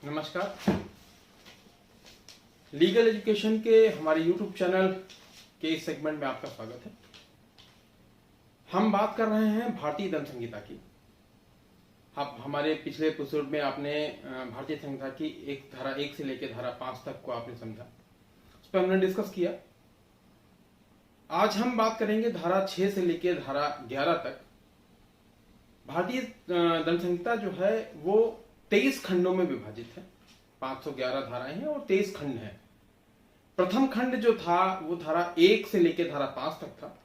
नमस्कार। Legal education के हमारे YouTube चैनल के इस सेगमेंट में आपका स्वागत है। हम बात कर रहे हैं भारतीय दंड संहिता की। अब हमारे पिछले एपिसोड में आपने भारतीय संहिता की एक धारा 1 से लेकर धारा 5 तक को आपने समझा, उस पर हमने डिस्कस किया। आज हम बात करेंगे धारा 6 से लेकर धारा 11 तक। भारतीय दंड संहिता जो है वो 23 खंडों में विभाजित है। 511 धाराएं हैं और 23 खंड हैं। प्रथम खंड जो था वो धारा 1 से लेकर धारा 5 तक था।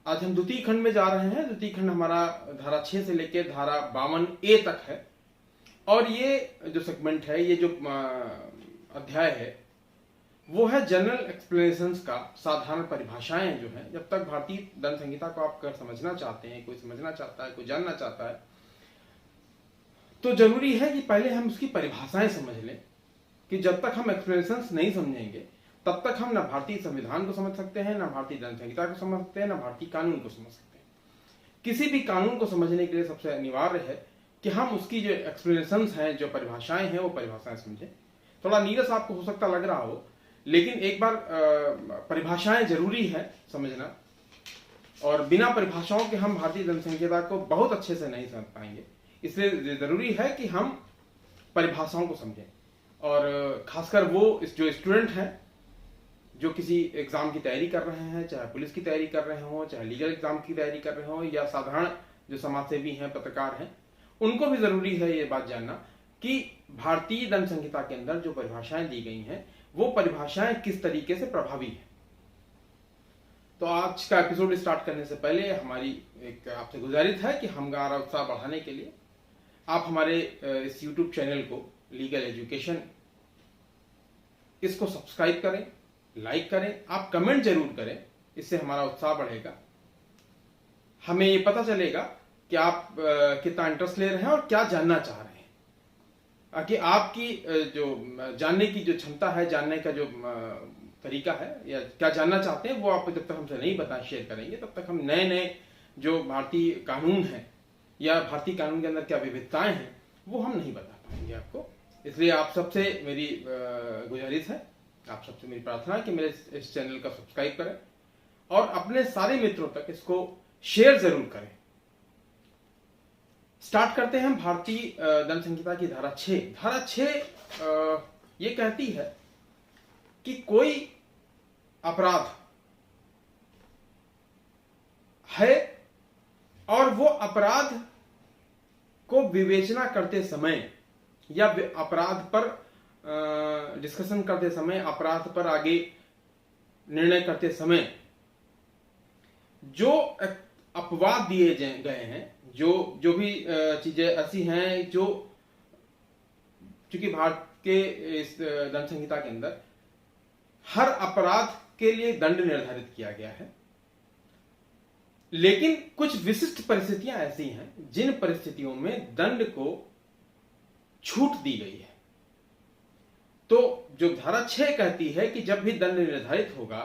आज हम द्वितीय खंड में जा रहे हैं। द्वितीय खंड हमारा धारा 6 से लेकर धारा 52A तक है। और ये जो सेगमेंट है, ये जो अध्याय है, वो है जनरल एक्सप्लेनेशंस का, साधारण परिभाषाएं जो है। जब तक भारतीय दंड संहिता को आप अगर समझना चाहते हैं, कोई समझना चाहता है, कोई जानना चाहता है, तो जरूरी है कि पहले हम उसकी परिभाषाएं समझ लें। कि जब तक हम एक्सप्लेनेशंस नहीं समझेंगे तब तक हम ना भारतीय संविधान को समझ सकते हैं, ना भारतीय दंड संहिता को समझ सकते हैं, ना भारतीय कानून को समझ सकते हैं। किसी भी कानून को समझने के लिए सबसे अनिवार्य है कि हम उसकी जो एक्सप्लेनेशंस हैं, जो परिभाषाएं हैं, वो परिभाषाएं समझें। थोड़ा नीरस आपको हो सकता लग रहा हो, लेकिन एक बार परिभाषाएं जरूरी है समझना। और बिना परिभाषाओं के हम भारतीय दंड संहिता को बहुत अच्छे से नहीं समझ पाएंगे। इसलिए जरूरी है कि हम परिभाषाओं को समझें। और खासकर वो जो स्टूडेंट हैं जो किसी एग्जाम की तैयारी कर रहे हैं, चाहे पुलिस की तैयारी कर रहे हो, चाहे लीगल एग्जाम की तैयारी कर रहे हो, या साधारण जो समाजसेवी हैं, पत्रकार हैं, उनको भी जरूरी है ये बात जानना कि भारतीय दंड संहिता के अंदर जो परिभाषाएं दी गई हैं वो परिभाषाएं किस तरीके से प्रभावी है। तो आज का एपिसोड स्टार्ट करने से पहले हमारी एक आपसे गुजारिश है कि हमारा उत्साह बढ़ाने के लिए आप हमारे इस YouTube चैनल को लीगल एजुकेशन, इसको सब्सक्राइब करें, लाइक करें, आप कमेंट जरूर करें। इससे हमारा उत्साह बढ़ेगा। हमें ये पता चलेगा कि आप कितना इंटरेस्ट ले रहे हैं और क्या जानना चाह रहे हैं। कि आपकी जो जानने की जो क्षमता है, जानने का जो तरीका है, या क्या जानना चाहते हैं, वो आप जब तक हमसे नहीं बता शेयर करेंगे तब तक हम नए नए जो भारतीय कानून है या भारतीय कानून के अंदर क्या विविधताएं हैं वो हम नहीं बता पाएंगे आपको। इसलिए आप सबसे मेरी गुजारिश है, आप सबसे मेरी प्रार्थना है कि मेरे इस चैनल का सब्सक्राइब करें और अपने सारे मित्रों तक इसको शेयर जरूर करें। स्टार्ट करते हैं भारतीय दंड संहिता की धारा 6। धारा 6 ये कहती है कि कोई अपराध है और वो अपराध को विवेचना करते समय या अपराध पर डिस्कशन करते समय, अपराध पर आगे निर्णय करते समय जो अपवाद दिए गए हैं, जो भी चीजें ऐसी हैं जो, चूंकि भारत के इस दंड संहिता के अंदर हर अपराध के लिए दंड निर्धारित किया गया है, लेकिन कुछ विशिष्ट परिस्थितियां ऐसी हैं जिन परिस्थितियों में दंड को छूट दी गई है। तो जो धारा 6 कहती है कि जब भी दंड निर्धारित होगा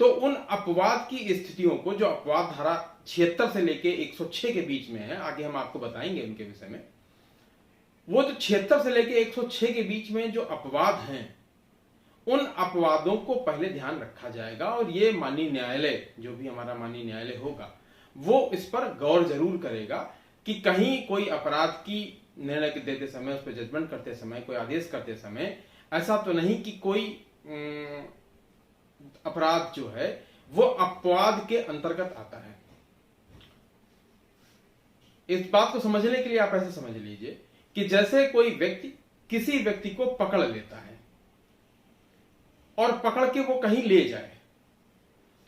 तो उन अपवाद की स्थितियों को, जो अपवाद धारा 76 से लेके 106 के बीच में है, आगे हम आपको बताएंगे उनके विषय में, वो जो 76 से लेके 106 के बीच में जो अपवाद हैं, उन अपवादों को पहले ध्यान रखा जाएगा। और ये माननीय न्यायालय, जो भी हमारा माननीय न्यायालय होगा, वो इस पर गौर जरूर करेगा कि कहीं कोई अपराध की निर्णय देते समय, उस पर जजमेंट करते समय, कोई आदेश करते समय ऐसा तो नहीं कि कोई अपराध जो है वो अपवाद के अंतर्गत आता है। इस बात को समझने के लिए आप ऐसे समझ लीजिए कि जैसे कोई व्यक्ति किसी व्यक्ति को पकड़ लेता है और पकड़ के वो कहीं ले जाए,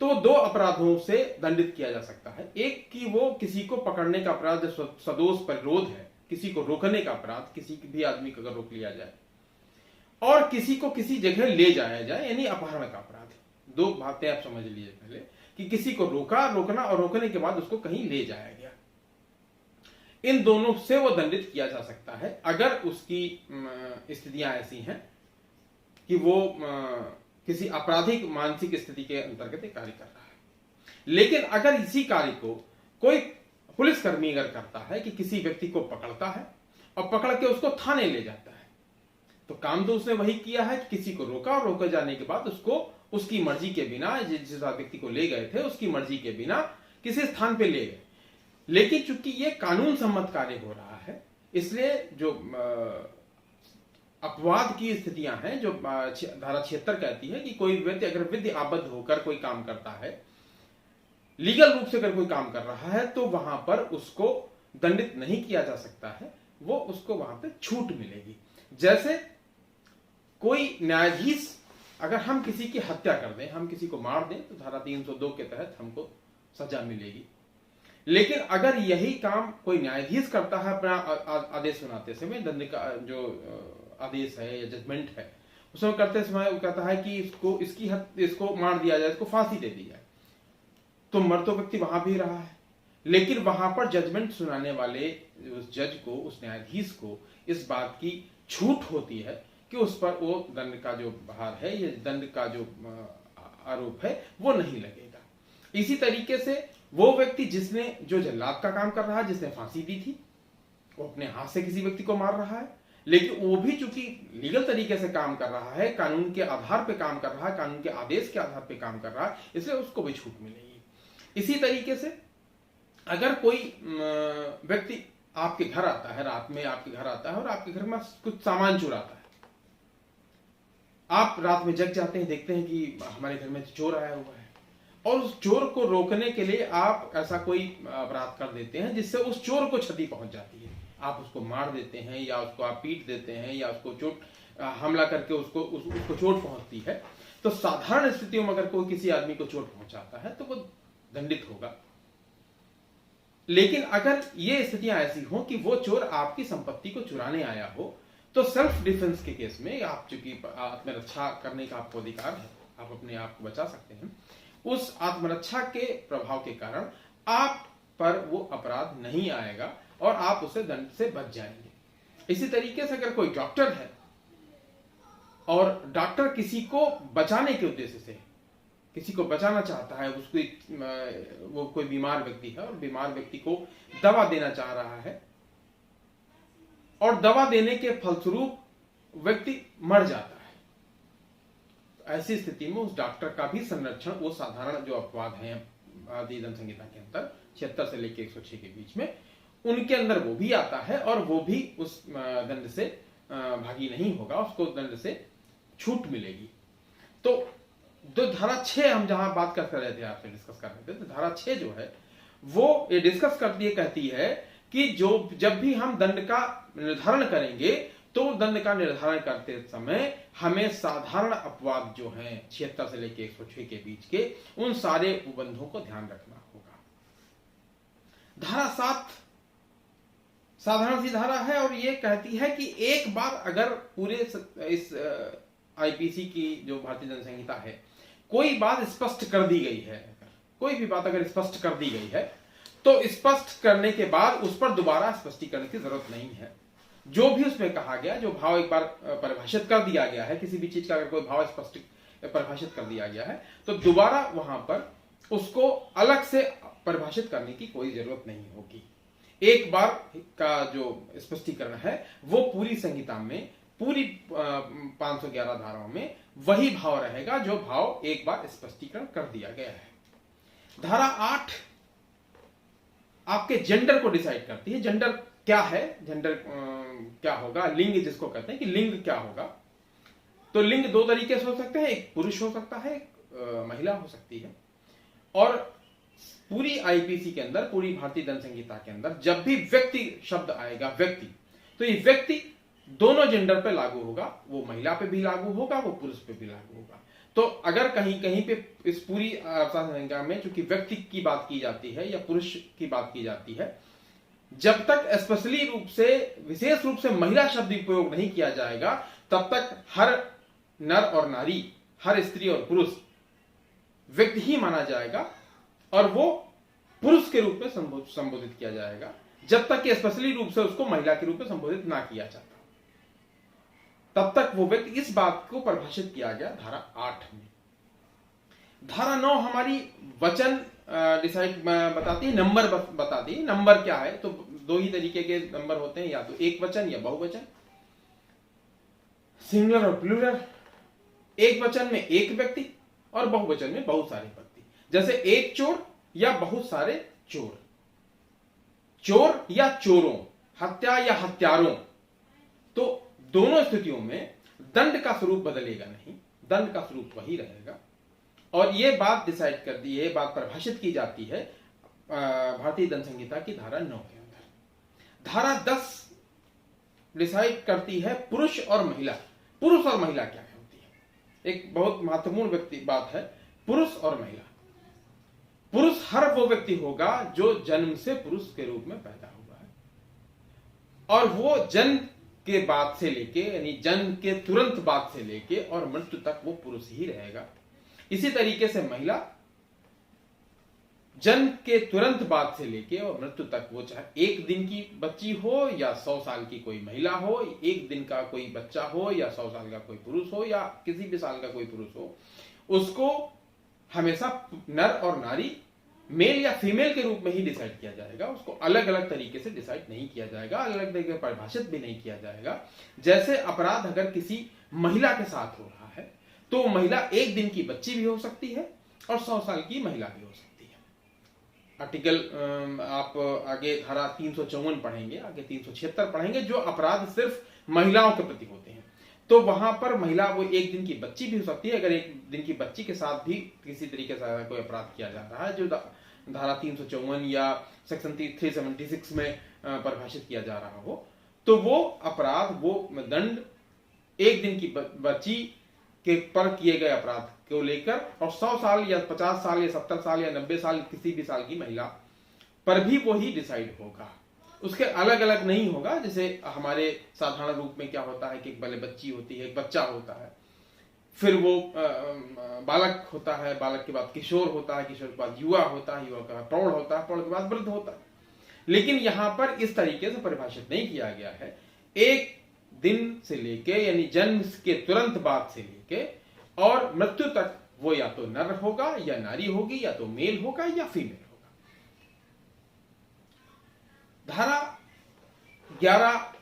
तो 2 अपराधों से दंडित किया जा सकता है। एक कि वो किसी को पकड़ने का अपराध, सदोष परिरोध है, किसी को रोकने का अपराध, किसी भी आदमी को अगर रोक लिया जाए, और किसी को किसी जगह ले जाया जाए, यानी अपहरण का अपराध। 2 बातें आप समझ लीजिए पहले, कि किसी को रोकना और रोकने के बाद उसको कहीं ले जाया गया। इन दोनों से वो दंडित किया जा सकता है अगर उसकी स्थितियां ऐसी हैं कि वो किसी आपराधिक मानसिक स्थिति के अंतर्गत एक कार्य कर रहा है। लेकिन अगर इसी कार्य को कोई पुलिसकर्मी अगर करता है कि किसी व्यक्ति को पकड़ता है और पकड़ के उसको थाने ले जाता है, काम तो उसने वही किया है कि किसी को रोका और रोके जाने के बाद उसको उसकी मर्जी के बिना, जिस व्यक्ति को ले गए थे उसकी मर्जी के बिना किसी स्थान पे ले गए। लेकिन चूंकि ये कानून सम्मत कार्य हो रहा है, इसलिए जो अपवाद की स्थितियां हैं, जो धारा 76 कहती है कि कोई व्यक्ति अगर विधि आबद्ध होकर कोई काम करता है, लीगल रूप से अगर कोई काम कर रहा है, तो वहां पर उसको दंडित नहीं किया जा सकता है, वो उसको वहां पे छूट मिलेगी। जैसे कोई न्यायाधीश, अगर हम किसी की हत्या कर दें, हम किसी को मार दें, तो धारा 302 के तहत हमको सजा मिलेगी। लेकिन अगर यही काम कोई न्यायाधीश करता है अपना आदेश सुनाते समय, दंड का जो आदेश है या जजमेंट है, उसमें करते समय वो कहता है कि इसको मार दिया जाए, इसको फांसी दे दी जाए, तो मर तो व्यक्ति वहां भी रहा है, लेकिन वहां पर जजमेंट सुनाने वाले उस जज को, उस न्यायाधीश को इस बात की छूट होती है कि उस पर वो दंड का जो भार है या दंड का जो आरोप है वो नहीं लगेगा। इसी तरीके से वो व्यक्ति जिसने जो जल्लाद का काम कर रहा है, जिसने फांसी दी थी, वो अपने हाथ से किसी व्यक्ति को मार रहा है, लेकिन वो भी चूंकि लीगल तरीके से काम कर रहा है, कानून के आधार पे काम कर रहा है, कानून के आदेश के आधार पे काम कर रहा है, इसलिए उसको भी छूट मिलेगी। इसी तरीके से अगर कोई व्यक्ति आपके घर आता है, रात में आपके घर आता है और आपके घर में कुछ सामान चुराता है, आप रात में जग जाते हैं, देखते हैं कि हमारे घर में चोर आया हुआ है, और उस चोर को रोकने के लिए आप ऐसा कोई अपराध कर देते हैं जिससे उस चोर को क्षति पहुंच जाती है। आप उसको मार देते हैं, या उसको आप पीट देते हैं, या उसको हमला करके उसको चोट पहुंचती है। तो साधारण स्थितियों में अगर कोई किसी आदमी को चोट पहुंचाता है तो वो दंडित होगा। लेकिन अगर ये स्थितियां ऐसी हो कि वो चोर आपकी संपत्ति को चुराने आया हो, तो सेल्फ डिफेंस के केस में आप चूंकि आत्मरक्षा करने का आपको अधिकार है, आप अपने आप को बचा सकते हैं, उस आत्मरक्षा के प्रभाव के कारण आप पर वो अपराध नहीं आएगा और आप उसे दंड से बच जाएंगे। इसी तरीके से अगर कोई डॉक्टर है और डॉक्टर किसी को बचाने के उद्देश्य से किसी को बचाना चाहता है, वो कोई बीमार व्यक्ति है और बीमार व्यक्ति को दवा देना चाह रहा है, और दवा देने के फलस्वरूप व्यक्ति मर जाता है, ऐसी स्थिति में उस डॉक्टर का भी संरक्षण, वो साधारण जो अपवाद हैं भारतीय दंड संहिता के अंदर 76 से लेकर 106 के बीच में, उनके अंदर वो भी आता है और वो भी उस दंड से भागी नहीं होगा, उसको दंड से छूट मिलेगी। तो धारा 6 हम जहां बात कर रहे थे, आपसे डिस्कस कर रहे थे, तो धारा 6 जो है वो ये डिस्कस करती है, कहती है कि जब भी हम दंड का निर्धारण करेंगे, तो दंड का निर्धारण करते समय हमें साधारण अपवाद जो हैं 76 से लेकर 106 के बीच के, उन सारे उपबंधों को ध्यान रखना होगा। धारा 7 साधारण सी धारा है और ये कहती है कि एक बार अगर पूरे इस आईपीसी की जो भारतीय दंड संहिता है, कोई बात स्पष्ट कर दी गई है, कोई भी बात अगर स्पष्ट कर दी गई है, तो स्पष्ट करने के बाद उस पर दोबारा स्पष्टीकरण की जरूरत नहीं है। जो भी उसमें कहा गया, जो भाव एक बार परिभाषित कर दिया गया है, किसी भी चीज का अगर कोई भाव स्पष्ट परिभाषित कर दिया गया है, तो दोबारा वहां पर उसको अलग से परिभाषित करने की कोई जरूरत नहीं होगी। एक बार का जो स्पष्टीकरण है वो पूरी संहिता में, पूरी 511 धाराओं में वही भाव रहेगा जो भाव एक बार स्पष्टीकरण कर दिया गया है। धारा 8 आपके जेंडर को डिसाइड करती है। जेंडर क्या है, जेंडर क्या होगा, लिंग जिसको कहते हैं कि लिंग क्या होगा। तो लिंग दो तरीके से हो सकते हैं, एक पुरुष हो सकता है, एक महिला हो सकती है। और पूरी आईपीसी के अंदर, पूरी भारतीय दंड संहिता के अंदर जब भी व्यक्ति शब्द आएगा, व्यक्ति, तो ये व्यक्ति दोनों जेंडर पे लागू होगा, वो महिला पे भी लागू होगा, वो पुरुष पे भी लागू होगा। तो अगर कहीं कहीं पे इस पूरी संहिता में चूंकि व्यक्ति की बात की जाती है या पुरुष की बात की जाती है, जब तक स्पेशली रूप से, विशेष रूप से महिला शब्द उपयोग नहीं किया जाएगा, तब तक हर नर और नारी, हर स्त्री और पुरुष व्यक्ति ही माना जाएगा और वो पुरुष के रूप में संबोधित किया जाएगा, जब तक कि स्पेशली रूप से उसको महिला के रूप में संबोधित ना किया जाता, तब तक वो व्यक्ति, इस बात को परिभाषित किया गया धारा 8 में। धारा 9 हमारी वचन डिसाइड बताती है, नंबर बताती है। नंबर क्या है, तो दो ही तरीके के नंबर होते हैं, या तो एक वचन या बहुवचन। सिंगुलर और प्लूरल, एक वचन में एक व्यक्ति और बहुवचन में बहुत सारे व्यक्ति, जैसे एक चोर या बहुत सारे चोर, चोर या चोरों, हत्या या हत्यारों। तो दोनों स्थितियों में दंड का स्वरूप बदलेगा नहीं, दंड का स्वरूप वही रहेगा। और यह बात डिसाइड कर दी, यह बात परिभाषित की जाती है भारतीय दंड संहिता की धारा 9 के अंदर। धारा 10 डिसाइड करती है पुरुष और महिला। पुरुष और महिला क्या होती है, एक बहुत महत्वपूर्ण बात है, पुरुष और महिला। पुरुष हर वो व्यक्ति होगा जो जन्म से पुरुष के रूप में पैदा हुआ है, और वो जन्म के बाद से लेके, यानी जन्म के तुरंत बाद से लेके और मृत्यु तक वो पुरुष ही रहेगा। इसी तरीके से महिला जन्म के तुरंत बाद से लेके और मृत्यु तक, वो चाहे एक दिन की बच्ची हो या 100 साल की कोई महिला हो, एक दिन का कोई बच्चा हो या 100 साल का कोई पुरुष हो या किसी भी साल का कोई पुरुष हो, उसको हमेशा नर और नारी, मेल या फीमेल के रूप में ही डिसाइड किया जाएगा। उसको अलग अलग तरीके से डिसाइड नहीं किया जाएगा, अलग अलग तरीके से परिभाषित भी नहीं किया जाएगा। जैसे अपराध अगर किसी महिला के साथ हो रहा है तो महिला एक दिन की बच्ची भी हो सकती है और 100 साल की महिला भी हो सकती है। आर्टिकल आप आगे धारा 354 पढ़ेंगे, आगे 376 पढ़ेंगे, जो अपराध सिर्फ महिलाओं के प्रति होते हैं। तो वहां पर महिला वो एक दिन की बच्ची भी हो सकती है। अगर एक दिन की बच्ची के साथ भी किसी तरीके से कोई अपराध किया जा रहा है जो धारा 354 या सेक्शन 376 में परिभाषित किया जा रहा हो, तो वो अपराध, वो दंड एक दिन की बच्ची के पर किए गए अपराध को लेकर और 100 साल या 50 साल या 70 साल या 90 साल किसी भी साल की महिला पर भी वो ही डिसाइड होगा। उसके अलग अलग नहीं होगा। जैसे हमारे साधारण रूप में क्या होता है कि एक पहले बच्ची होती है, एक बच्चा होता है, फिर वो बालक होता है, बालक के बाद किशोर होता है, किशोर के बाद युवा होता है, युवा के बाद प्रौढ़ होता है, प्रौढ़ के बाद वृद्ध होता है। लेकिन यहां पर इस तरीके से परिभाषित नहीं किया गया है। एक दिन से लेके, यानी जन्म के तुरंत बाद से लेके और मृत्यु तक वो या तो नर होगा या नारी होगी, या तो मेल होगा या फीमेल होगा। धारा 11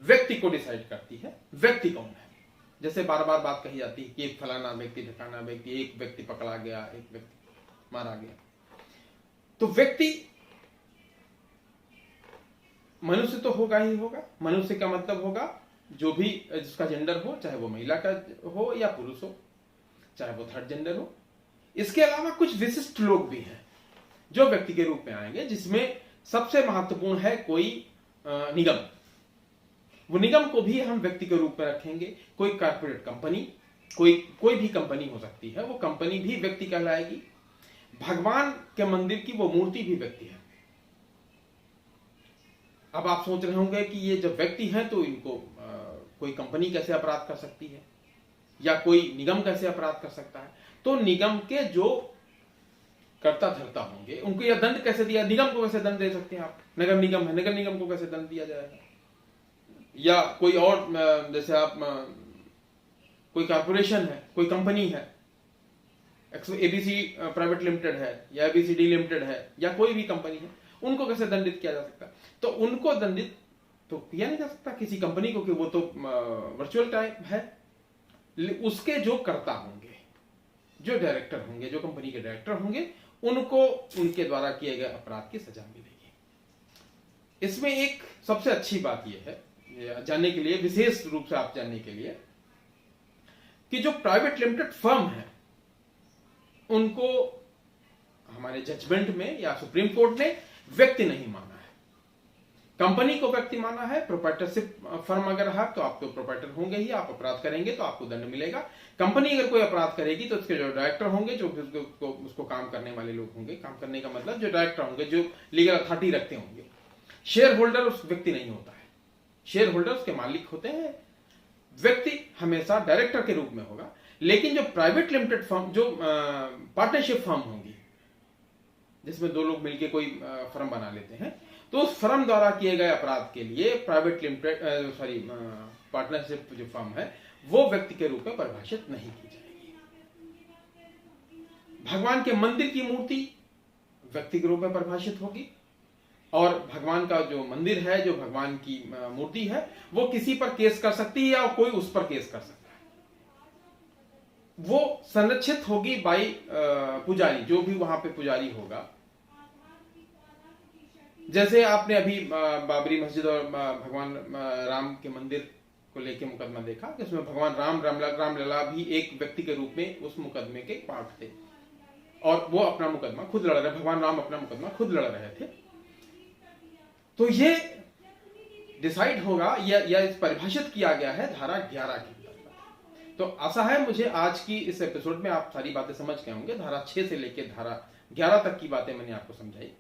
व्यक्ति को डिसाइड करती है। व्यक्ति कौन है? जैसे बार बार बात कही जाती है कि एक फलाना व्यक्ति, ढकाना व्यक्ति, एक व्यक्ति पकड़ा गया, एक व्यक्ति मारा गया। तो व्यक्ति मनुष्य तो होगा ही होगा। मनुष्य का मतलब होगा जो भी जिसका जेंडर हो, चाहे वो महिला का हो या पुरुष हो, चाहे वो थर्ड जेंडर हो। इसके अलावा कुछ विशिष्ट लोग भी हैं जो व्यक्ति के रूप में आएंगे, जिसमें सबसे महत्वपूर्ण है कोई निगम। वो निगम को भी हम व्यक्ति के रूप में रखेंगे। कोई कॉर्पोरेट कंपनी, कोई भी कंपनी हो सकती है, वो कंपनी भी व्यक्ति कहलाएगी। भगवान के मंदिर की वो मूर्ति भी व्यक्ति है। अब आप सोच रहे होंगे कि ये जब व्यक्ति हैं तो इनको कोई कंपनी कैसे अपराध कर सकती है या कोई निगम कैसे अपराध कर सकता है? तो निगम के जो कर्ता धर्ता होंगे उनको यह दंड कैसे दिया, निगम को कैसे दंड दे सकते हैं आप? नगर निगम है, नगर निगम को कैसे दंड दिया जाएगा? या कोई और, जैसे आप कोई कॉर्पोरेशन है, कोई कंपनी है, एबीसी प्राइवेट लिमिटेड है या एबीसीडी लिमिटेड है या कोई भी कंपनी है, उनको कैसे दंडित किया जा सकता है? तो उनको दंडित तो किया नहीं जा सकता किसी कंपनी को, कि वो तो वर्चुअल टाइप है। उसके जो कर्ता होंगे, जो डायरेक्टर होंगे, जो कंपनी के डायरेक्टर होंगे, उनको उनके द्वारा किए गए अपराध की सजा मिलेगी। इसमें एक सबसे अच्छी बात यह है जानने के लिए, विशेष रूप से आप जानने के लिए, कि जो प्राइवेट लिमिटेड फर्म है उनको हमारे जजमेंट में या सुप्रीम कोर्ट ने व्यक्ति नहीं माना है। कंपनी को व्यक्ति माना है। प्रोप्राइटरशिप फर्म अगर है तो आप तो प्रोप्राइटर होंगे ही, आप अपराध करेंगे तो आपको दंड मिलेगा। कंपनी अगर कोई अपराध करेगी तो उसके जो डायरेक्टर होंगे, जो उसको काम करने वाले लोग होंगे, काम करने का मतलब जो डायरेक्टर होंगे, जो लीगल अथॉरिटी रखते होंगे। शेयर होल्डर उस व्यक्ति नहीं होता है, शेयर होल्डर उसके मालिक होते हैं। व्यक्ति हमेशा डायरेक्टर के रूप में होगा। लेकिन जो प्राइवेट लिमिटेड फर्म, जो पार्टनरशिप फर्म होंगी, जिसमें दो लोग मिलकर कोई फर्म बना लेते हैं, तो उस फर्म द्वारा किए गए अपराध के लिए प्राइवेट लिमिटेड पार्टनरशिप जो फर्म है वो व्यक्ति के रूप में परिभाषित नहीं की जाएगी। भगवान के मंदिर की मूर्ति व्यक्ति के रूप में परिभाषित होगी। और भगवान का जो मंदिर है, जो भगवान की मूर्ति है, वो किसी पर केस कर सकती है या कोई उस पर केस कर सकता है। वो संरक्षित होगी बाई पुजारी, जो भी वहां पे पुजारी होगा। जैसे आपने अभी बाबरी मस्जिद और भगवान राम के मंदिर को लेके मुकदमा देखा कि उसमें भगवान रामलला भी एक व्यक्ति के रूप में उस मुकदमे के पार्ट थे और वो अपना मुकदमा खुद लड़ रहे, भगवान राम अपना मुकदमा खुद लड़ रहे थे। तो ये डिसाइड होगा या परिभाषित किया गया है धारा 11 के अंतर्गत। तो आशा है मुझे आज की इस एपिसोड में आप सारी बातें समझ गए होंगे। धारा 6 से लेकर धारा 11 तक की बातें मैंने आपको समझाई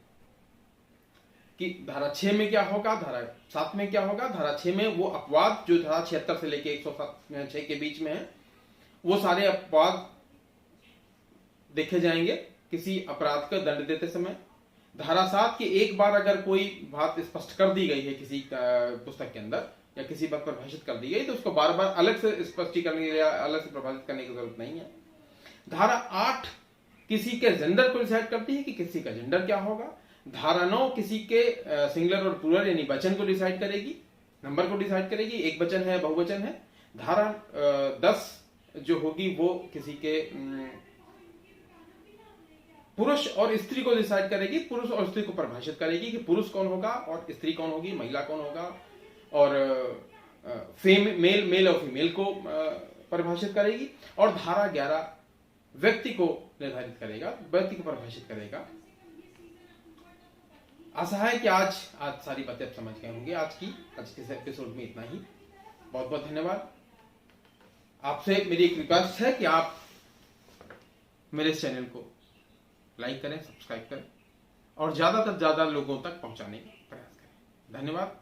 कि धारा 6 में क्या होगा, धारा 7 में क्या होगा। धारा 6 में वो अपवाद जो धारा 76 से लेकर 106 के बीच में है, वो सारे अपवाद देखे जाएंगे किसी अपराध का दंड देते समय। धारा 7 की एक बार अगर कोई बात स्पष्ट कर दी गई है किसी पुस्तक के अंदर या किसी बात पर भाषित कर दी गई, तो उसको बार बार अलग से स्पष्टीकरण या अलग से प्रभावित करने की जरूरत नहीं है। धारा 8 किसी के जेंडर को डिसाइड करती है कि किसी का जेंडर क्या होगा। धारा 9 किसी के सिंगुलर और प्लूरल यानी वचन को डिसाइड करेगी, नंबर को डिसाइड करेगी, एक वचन है बहुवचन है। धारा 10 जो होगी वो किसी के पुरुष और स्त्री को डिसाइड करेगी, पुरुष और स्त्री को परिभाषित करेगी कि पुरुष कौन होगा और स्त्री कौन होगी, महिला कौन होगा, और मेल और फीमेल को परिभाषित करेगी। और धारा 11 व्यक्ति को निर्धारित करेगा, व्यक्ति को परिभाषित करेगा। आशा है कि आज सारी बातें आप समझ गए होंगे। आज के एपिसोड में इतना ही। बहुत बहुत धन्यवाद। आपसे मेरी एक रिक्वेस्ट है कि आप मेरे इस चैनल को लाइक करें, सब्सक्राइब करें और ज्यादा से ज्यादा लोगों तक पहुंचाने का प्रयास करें। धन्यवाद।